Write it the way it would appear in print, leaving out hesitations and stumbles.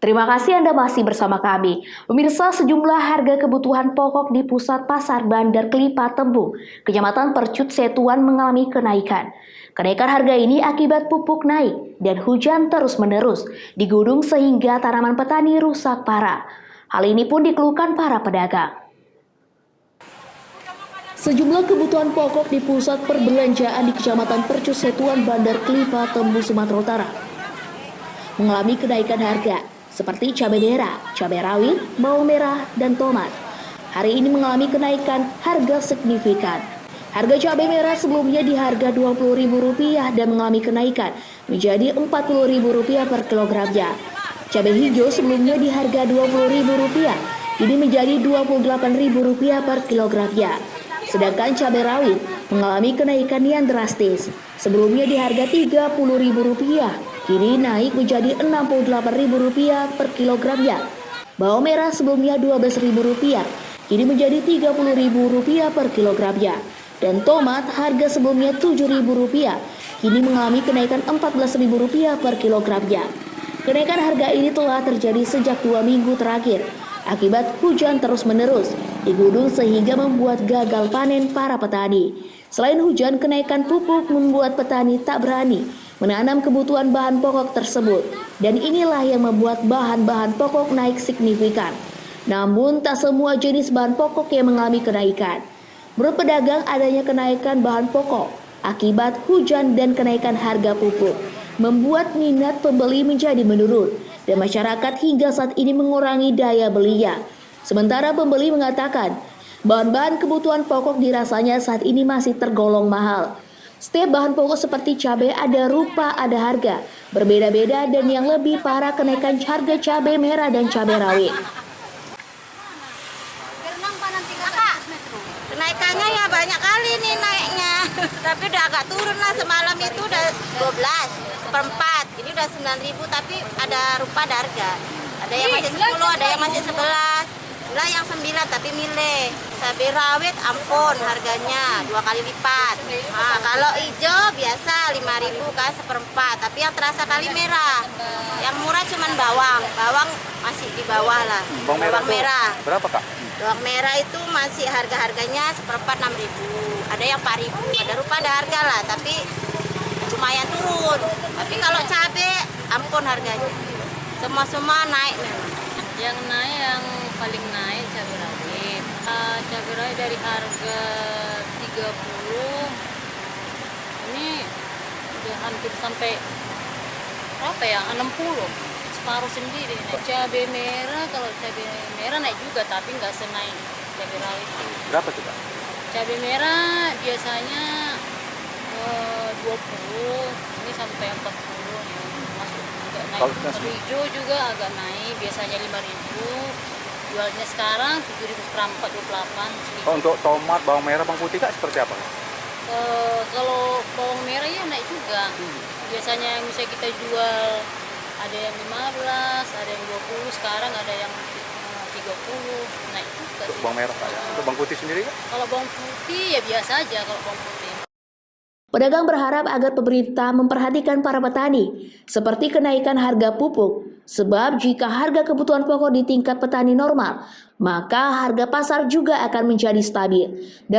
Terima kasih Anda masih bersama kami. Pemirsa, sejumlah harga kebutuhan pokok di pusat pasar Bandar Kelipah Tembung, Kecamatan Percut Setuan mengalami kenaikan. Kenaikan harga ini akibat pupuk naik dan hujan terus-menerus di gunung sehingga tanaman petani rusak parah. Hal ini pun dikeluhkan para pedagang. Sejumlah kebutuhan pokok di pusat perbelanjaan di Kecamatan Percut Setuan Bandar Kelipah Tembung, Sumatera Utara mengalami kenaikan harga seperti cabai merah, cabai rawit, bawang merah, dan tomat. Hari ini mengalami kenaikan harga signifikan. Harga cabai merah sebelumnya di harga Rp20.000 dan mengalami kenaikan menjadi Rp40.000 per kilogramnya. Cabai hijau sebelumnya di harga Rp20.000, kini menjadi Rp28.000 per kilogramnya. Sedangkan cabai rawit mengalami kenaikan yang drastis. Sebelumnya di harga Rp30.000, kini naik menjadi Rp68.000 per kilogramnya. Bawang merah sebelumnya Rp12.000, kini menjadi Rp30.000 per kilogramnya. Dan tomat harga sebelumnya Rp7.000, kini mengalami kenaikan Rp14.000 per kilogramnya. Kenaikan harga ini telah terjadi sejak 2 minggu terakhir akibat hujan terus-menerus di gunung sehingga membuat gagal panen para petani. Selain hujan, kenaikan pupuk membuat petani tak berani menanam kebutuhan bahan pokok tersebut, dan inilah yang membuat bahan-bahan pokok naik signifikan. Namun tak semua jenis bahan pokok yang mengalami kenaikan. Menurut pedagang, adanya kenaikan bahan pokok akibat hujan dan kenaikan harga pupuk membuat minat pembeli menjadi menurun dan masyarakat hingga saat ini mengurangi daya belinya. Sementara pembeli mengatakan bahan-bahan kebutuhan pokok dirasanya saat ini masih tergolong mahal. Setiap bahan pokok seperti cabai ada rupa, ada harga berbeda-beda, dan yang lebih parah kenaikan harga cabai merah dan cabai rawit. Kenaikannya ya banyak kali nih naiknya. Tapi udah agak turun lah, semalam itu udah 12 seperempat. Ini udah 9.000, tapi ada rupa, ada harga. Ada yang masih 10, ada yang masih 11. Lah yang 9 tapi milih. Cabai rawit ampun harganya 2 kali lipat. Nah, kalau hijau biasa 5.000 kan seperempat, tapi yang terasa kali merah. Yang murah cuman bawang. Bawang masih di bawah lah. Bawang merah. Berapa, Kak? Bawang merah itu masih harga-harganya seperempat 6.000. Ada yang 4.000. Ada rupa, ada harga lah, tapi lumayan turun. Tapi kalau cabai ampun harganya. Semua naik memang. Yang naik, yang paling naik cabai rawit. Cabai rawit dari harga 30, ini udah hampir sampai berapa ya, 60, separuh sendiri. Cabai merah, kalau cabai merah naik juga, tapi nggak senaik cabai rawit. Berapa tuh, Kak? Cabai merah biasanya 20, ini sampai 40 ya, masuk agak naik. Kalau hijau juga agak naik, biasanya 5.000, jualnya sekarang 7.000 seperempat, 28. Oh, untuk tomat, bawang merah, bawang putih, Kak, seperti apa? Kalau bawang merah ya naik juga. Biasanya misalnya kita jual ada yang 15, ada yang 20, sekarang ada yang 30, naik juga. Untuk bawang merah, Kak, ya? Untuk bawang putih sendiri, Kak? Kalau bawang putih ya biasa aja kalau bawang putih. Pedagang berharap agar pemerintah memperhatikan para petani seperti kenaikan harga pupuk, sebab jika harga kebutuhan pokok di tingkat petani normal, maka harga pasar juga akan menjadi stabil dan